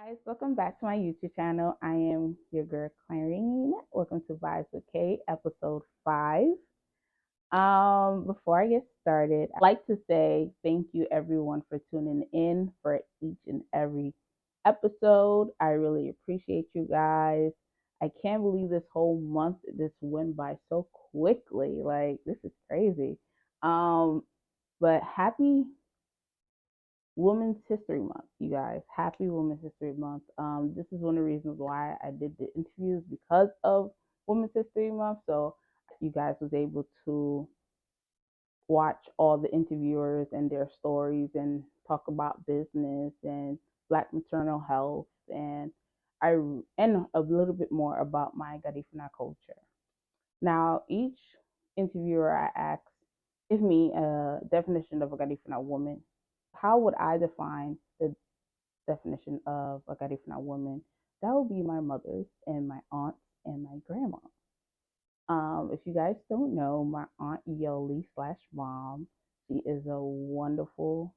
Guys, welcome back to my YouTube channel. I am your girl Clarine. Welcome to Vibes with K, episode 5. Before I get started, I'd like to say thank you everyone for tuning in for each and every episode. I really appreciate you guys. I can't believe this whole month this went by so quickly. Like this is crazy. Um, but happy Women's History Month, you guys. Happy Women's History Month. This is one of the reasons why I did the interviews because of Women's History Month. So you guys was able to watch all the interviewers and their stories and talk about business and Black maternal health and I and a little bit more about my Garifuna culture. Now, each interviewer I asked, give me a definition of a Garifuna woman. How would I define the definition of a Garifuna woman? That would be my mother's and my aunts and my grandma. If you guys don't know, my aunt Yoli slash mom, she is a wonderful,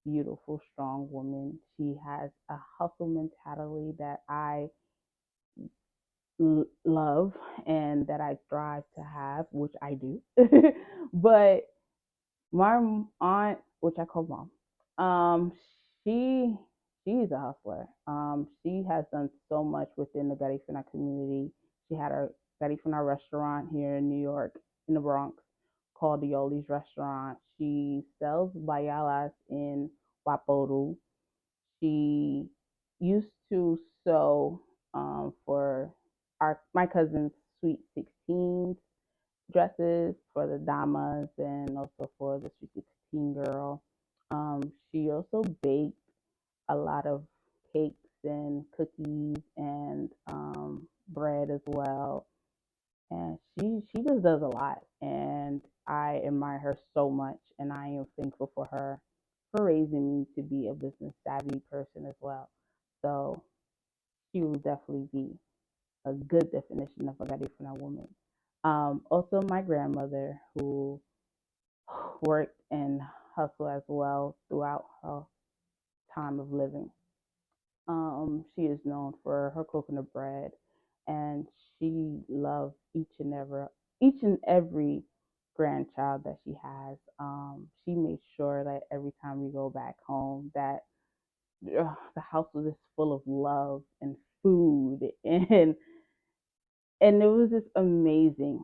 beautiful, strong woman. She has a hustle mentality that I love and that I strive to have, which I do. But my aunt, which I call mom, she she's a hustler. She has done so much within the Garifuna community. She had a Garifuna restaurant here in New York, in the Bronx, called the Yoli's Restaurant. She sells bayalas in Waporu. She used to sew for my cousin's sweet 16s dresses for the damas and also for the sweet 16 girl. She also baked a lot of cakes and cookies and bread as well. And she just does a lot, and I admire her so much, and I am thankful for her for raising me to be a business savvy person as well. So she will definitely be a good definition of a Garifuna woman. Also, my grandmother, who worked and hustled as well throughout her time of living. She is known for her coconut bread, and she loves each and every grandchild that she has. She makes sure that every time we go back home, that the house was just full of love and food and it was just amazing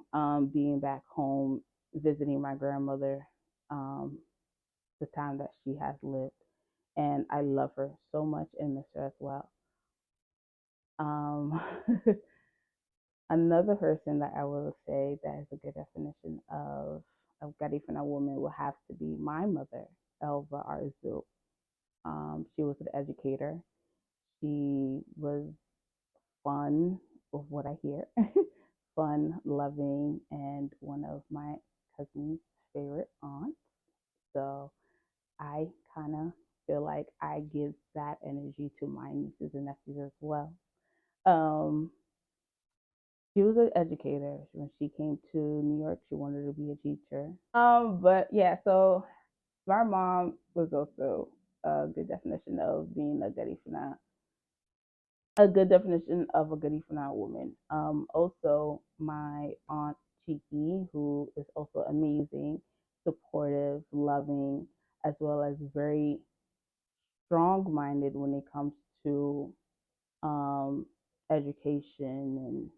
being back home visiting my grandmother um, the time that she has lived, and I love her so much and miss her as well. um, Another person that I will say that is a good definition of Garifuna woman will have to be my mother, Elva Arzu. She was an educator. She was fun, of what I hear, fun, loving, and one of my cousin's favorite aunts. So I kind of feel like I give that energy to my nieces and nephews as well. Um, she was an educator. When she came to New York, she wanted to be a teacher. But yeah, so my mom was also a good definition of being a good definition of a Garifuna woman. Also, my aunt Chiki, who is also amazing, supportive, loving, as well as very strong minded when it comes to um, education and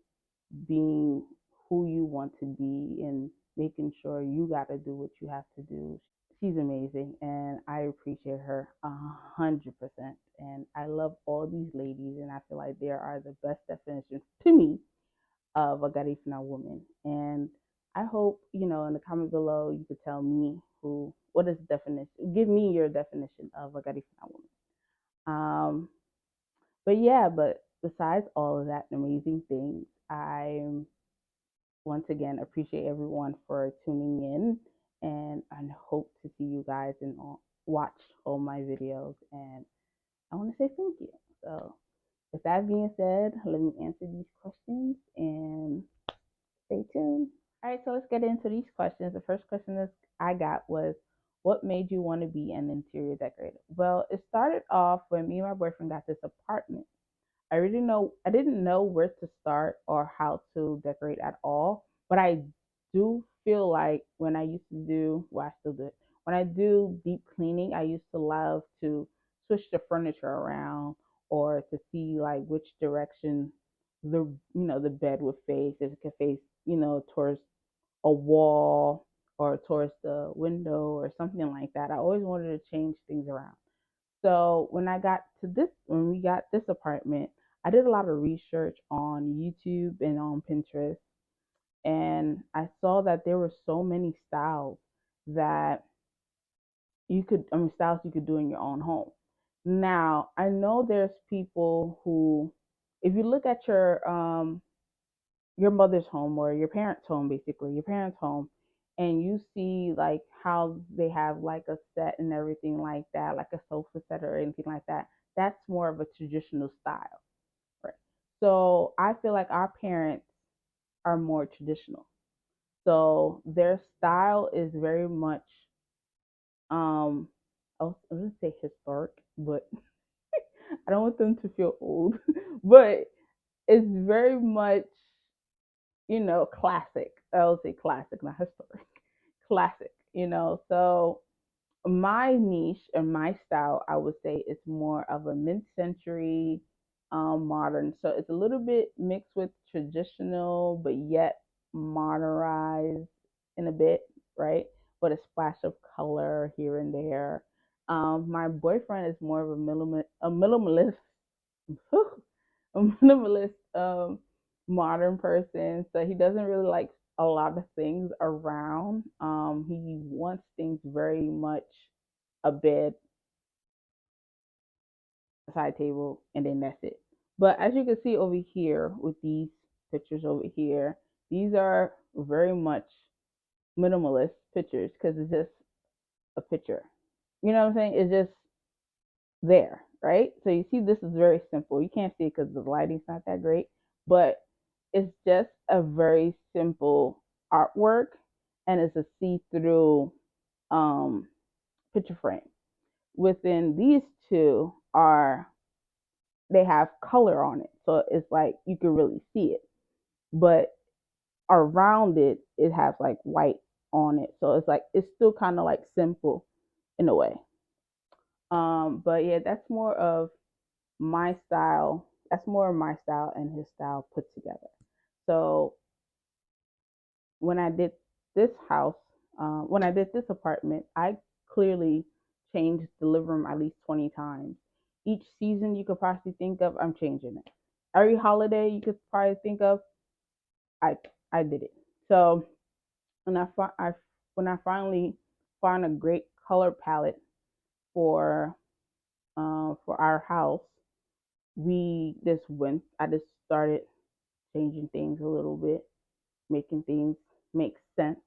being who you want to be and making sure you got to do what you have to do. She's amazing, and I appreciate her 100%. And I love all these ladies, and I feel like they are the best definitions to me of a Garifuna woman. And I hope in the comment below you could tell me what is the definition. Give me your definition of a Garifuna woman. Um, but yeah, but besides all of that amazing things, I once again appreciate everyone for tuning in, and I hope to see you guys and watch all my videos. And I want to say thank you. So, with that being said, let me answer these questions and stay tuned. All right, so let's get into these questions. The first question that I got was, What made you want to be an interior decorator? Well, it started off when me and my boyfriend got this apartment. I didn't know where to start or how to decorate at all, but I do feel like when I used to do, well, I still do it. When I do deep cleaning, I used to love to switch the furniture around or to see like which direction the bed would face, if it could face, towards a wall or towards the window or something like that. I always wanted to change things around. So when we got this apartment, I did a lot of research on YouTube and on Pinterest, and I saw that there were so many that styles you could do in your own home. Now, I know there's people who, if you look at your mother's home or your parents' home, basically your parents' home, and you see like how they have like a set and everything like that, like a sofa set or anything like that. That's more of a traditional style, right? So I feel like our parents are more traditional. So their style is very much, um, I was gonna say historic, but I don't want them to feel old, but it's very much, classic. I would say classic, not historic. Classic, So my niche and my style, I would say, is more of a mid-century, modern. So it's a little bit mixed with traditional, but yet modernized in a bit, right? But a splash of color here and there. My boyfriend is more of a minimalist, a minimalist, modern person. So he doesn't really like a lot of things around. He wants things very much a bed, a side table, and then that's it. But as you can see over here with these pictures over here, these are very much minimalist pictures because it's just a picture. You know what I'm saying? It's just there, right? So you see, this is very simple. You can't see it because the lighting's not that great, but it's just a very simple artwork, and it's a see-through, um, picture frame. Within these two are they have color on it, so it's like you can really see it, but around it it has like white on it, so it's like it's still kind of like simple in a way. But yeah, my style. That's more of my style and his style put together. So when I did when I did this apartment, I clearly changed the living room at least 20 times. Each season you could possibly think of, I'm changing it. Every holiday you could probably think of, I I did it. So when I finally found a great color palette for for our house, we just went. I just started changing things a little bit, making things make sense,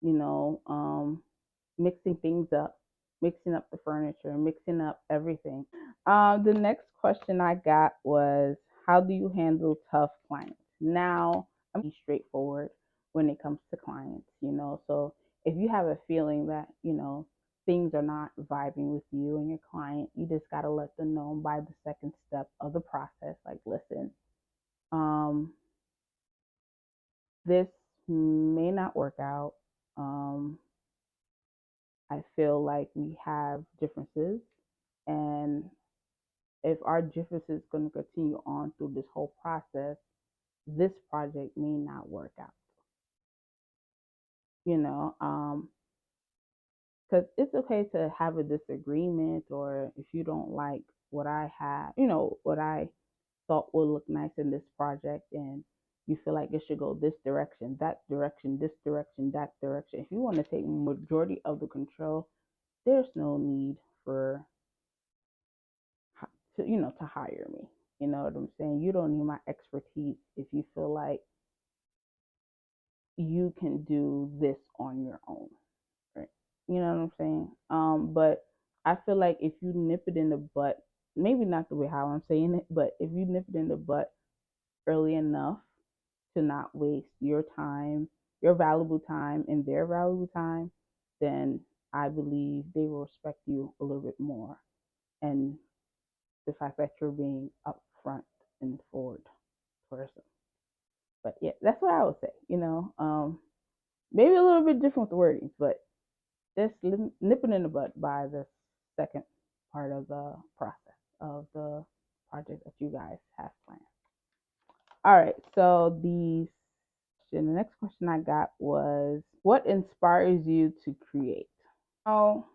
you know, mixing things up, mixing up the furniture, mixing up everything. The next question I got was, how do you handle tough clients? Now, I'm pretty straightforward when it comes to clients. So if you have a feeling that, things are not vibing with you and your client, you just got to let them know by the second step of the process. Like, listen, um, this may not work out. Um, I feel like we have differences, and if our differences is going to continue on through this whole process, this project may not work out. You know, because it's okay to have a disagreement, or if you don't like what I have, what I thought would look nice in this project, and you feel like it should go this direction, that direction, this direction, that direction. If you want to take majority of the control, there's no need for to hire me. You know what I'm saying? You don't need my expertise if you feel like you can do this on your own, right? You know what I'm saying? But I feel like if you nip it in the butt, maybe not the way how I'm saying it, but if you nip it in the butt early enough to not waste your time, your valuable time, and their valuable time, then I believe they will respect you a little bit more, and the fact that you're being upfront and forward person. But yeah, that's what I would say. Maybe a little bit different with the wordings, but just nipping in the bud by the second part of the process of the project that you guys have planned. All right, so the next question I got was, what inspires you to create? Oh,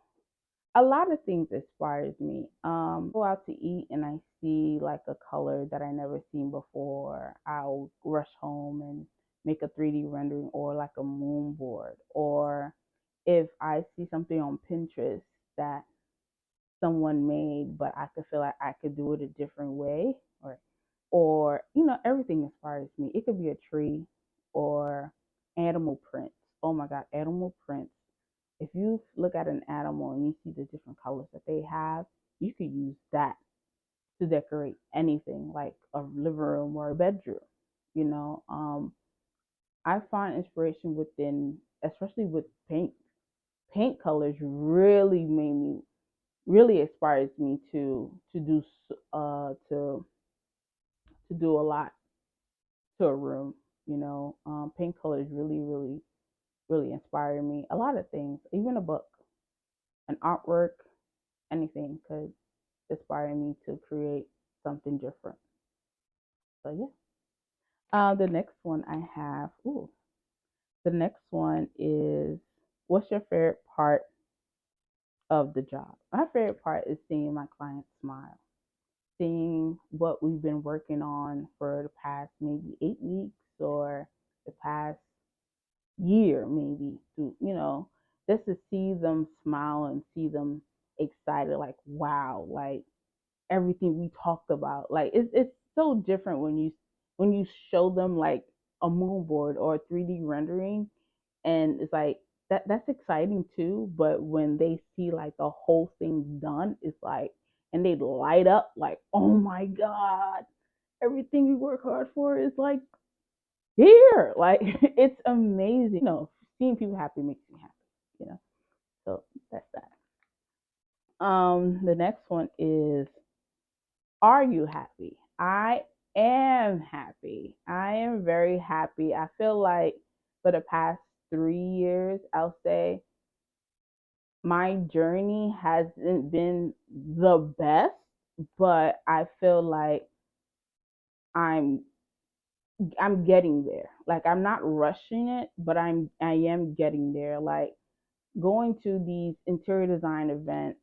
a lot of things inspires me. Go out to eat and I see like a color that I never seen before. I'll rush home and make a 3D rendering or like a moon board. Or if I see something on Pinterest that someone made, but I could feel like I could do it a different way, or everything inspires me. It could be a tree or animal prints. Oh my God, animal prints. If you look at an animal and you see the different colors that they have, you could use that to decorate anything, like a living room or a bedroom. You know, I find inspiration within, especially with paint. Paint colors really inspires me to do a lot to a room. Paint colors really inspire me. A lot of things, even a book, an artwork, anything could inspire me to create something different. So yeah. The next one I have. Ooh, the next one is, what's your favorite part of the job? My favorite part is seeing my clients smile, seeing what we've been working on for the past maybe 8 weeks or the past year, maybe, just to see them smile and see them excited, like, wow, like everything we talked about. Like it's so different when you show them like a moon board or a 3D rendering, and it's like that's exciting too. But when they see like the whole thing done, it's like, and they light up like, oh my God, everything we work hard for is like here. Like it's amazing. Seeing people happy makes me happy. You know, so that's that. The next one is, are you happy? I am happy. I am very happy. I feel like for the past 3 years, I'll say my journey hasn't been the best, but I feel like I'm I'm getting there. Like I'm not rushing it, but I am getting there. Like going to these interior design events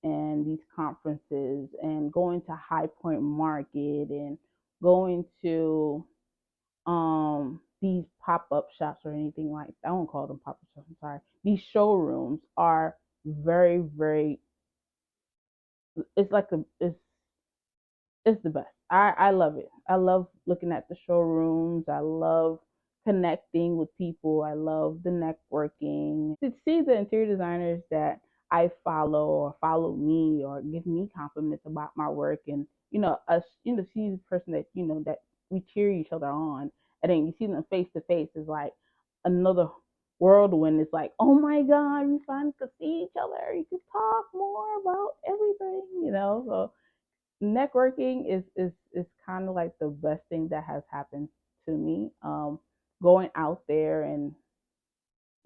and these conferences and going to High Point Market and going to these pop-up shops or anything like that. I won't call them pop-up shops, I'm sorry. These showrooms are very, it's like it's the best. I love it. I love looking at the showrooms. I love connecting with people. I love the networking. To see the interior designers that I follow or follow me or give me compliments about my work, and us, see the person that that we cheer each other on, and then you see them face to face is like another whirlwind. It's like, oh my God, we finally could see each other. You could talk more about everything. So networking is kind of like the best thing that has happened to me. Going out there and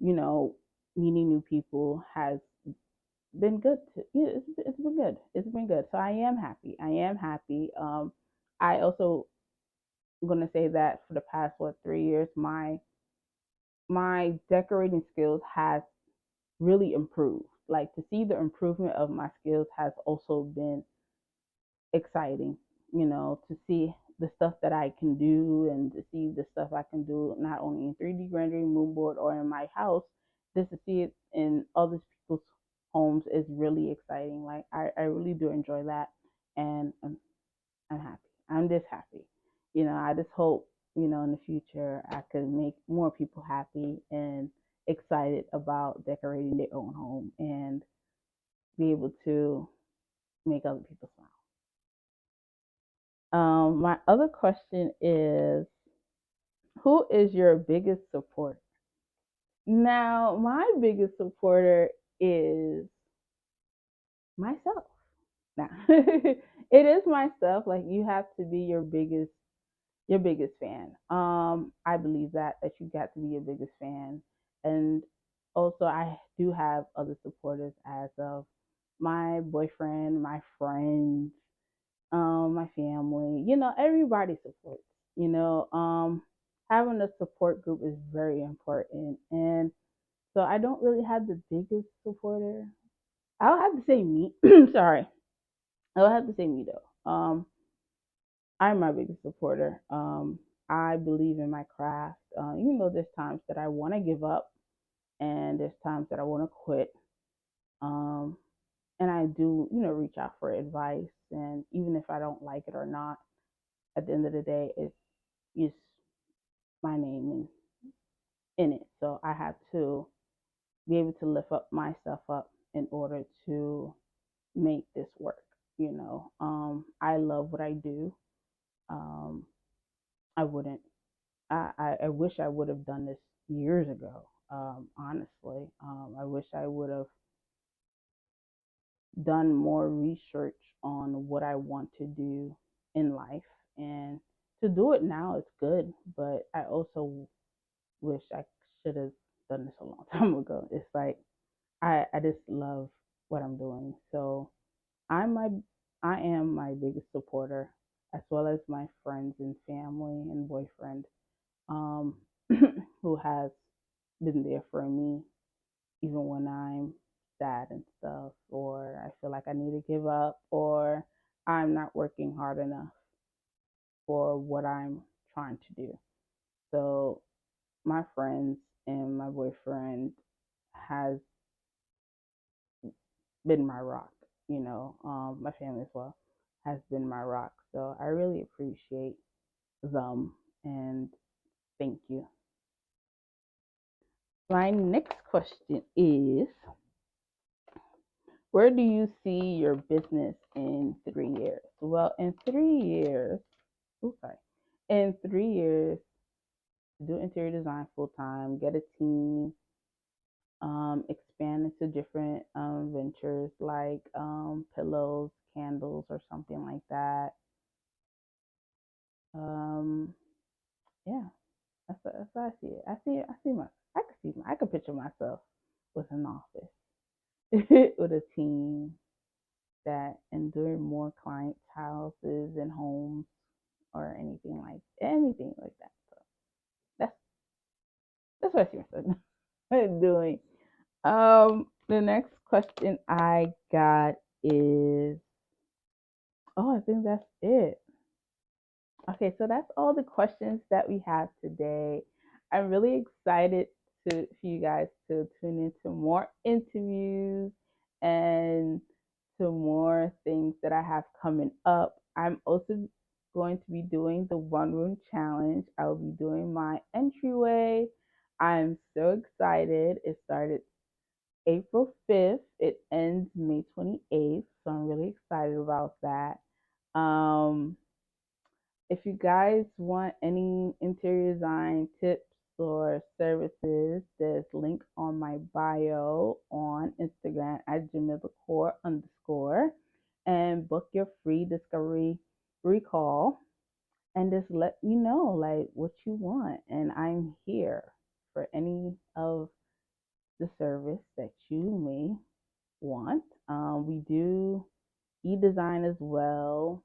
you know meeting new people has been good. It's been good. It's been good. So I am happy. I am happy. I also am gonna say that for the past 3 years, my decorating skills has really improved. Like to see the improvement of my skills has also been exciting, to see the stuff that I can do and to see the stuff I can do not only in 3D rendering, moon board, or in my house, just to see it in other people's homes is really exciting. Like I really do enjoy that, and I'm happy. I'm just happy. I just hope, in the future I could make more people happy and excited about decorating their own home and be able to make other people smile. My other question is, who is your biggest supporter? Now, my biggest supporter is myself. Now, it is myself. Like, you have to be your biggest fan. I believe that you got to be your biggest fan. And also, I do have other supporters as of my boyfriend, my friends, my family. Everybody supports. You know, having a support group is very important. And so I don't really have the biggest supporter. I'll have to say me. Sorry, I'll have to say me though. I'm my biggest supporter. I believe in my craft. Even though there's times that I want to give up and there's times that I want to quit. Um, and I do, reach out for advice. And even if I don't like it or not, at the end of the day, it's my name in it. So I have to be able to lift up myself up in order to make this work. I love what I do. Um, I wouldn't I wish I would have done this years ago. Honestly, I wish I would have done more research on what I want to do in life, and to do it now is good. But I also wish I should have done this a long time ago. It's like I just love what I'm doing. So I'm my I am my biggest supporter, as well as my friends and family and boyfriend, um, who has been there for me even when I'm sad and stuff, or I feel like I need to give up, or I'm not working hard enough for what I'm trying to do. So my friends and my boyfriend has been my rock. My family as well has been my rock. So I really appreciate them, and thank you. My next question is, where do you see your business in 3 years? Well, in 3 years, oops, sorry, in 3 years, do interior design full time, get a team, expand into different ventures like pillows, candles, or something like that. Um, yeah, that's how I see it. I could picture myself with an office, with a team, that and doing more clients' houses and homes, or anything like that. So that's that's what I see myself doing. The next question I got is, oh, I think that's it. Okay, so that's all the questions that we have today. I'm really excited for you guys to tune into more interviews and to more things that I have coming up. I'm also going to be doing the one room challenge. I'll be doing my entryway. I'm so excited. It started April 5th. It ends May 28th. So I'm really excited about that. Um, if you guys want any interior design tips or services, there's link on my bio on Instagram at @jamilacor_, and book your free discovery recall, and just let me know like what you want, and I'm here for any of the service that you may want. We do e-design as well.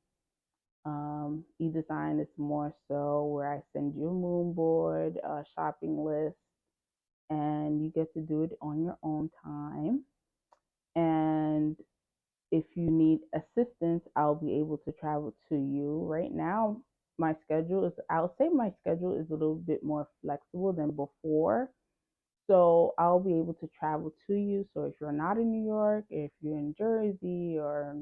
E-design is more so where I send you a moon board, a shopping list, and you get to do it on your own time. And if you need assistance, I'll be able to travel to you. Right now, I'll say my schedule is a little bit more flexible than before. So I'll be able to travel to you. So if you're not in New York, if you're in Jersey or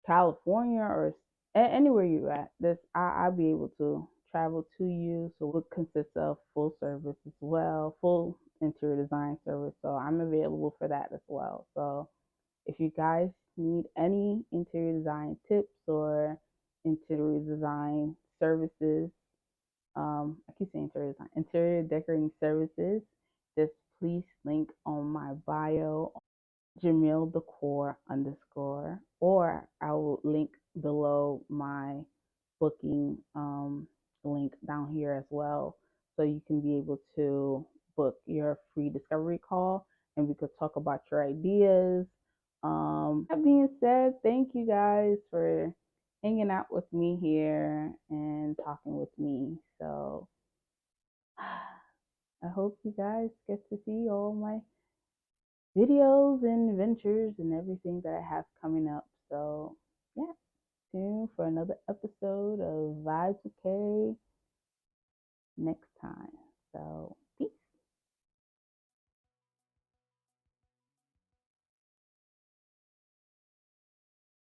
California, or anywhere you're at, I'll be able to travel to you. So it consists of full service as well, full interior design service. So I'm available for that as well. So if you guys need any interior design tips or interior design services, I keep saying interior design, interior decorating services, just please link on my bio, Jamil Decor underscore, or I will link below my booking link down here as well. So you can be able to book your free discovery call and we could talk about your ideas. That being said, thank you guys for hanging out with me here and talking with me. So I hope you guys get to see all my videos and adventures and everything that I have coming up. So, yeah, tune for another episode of Vibes with K next time. So,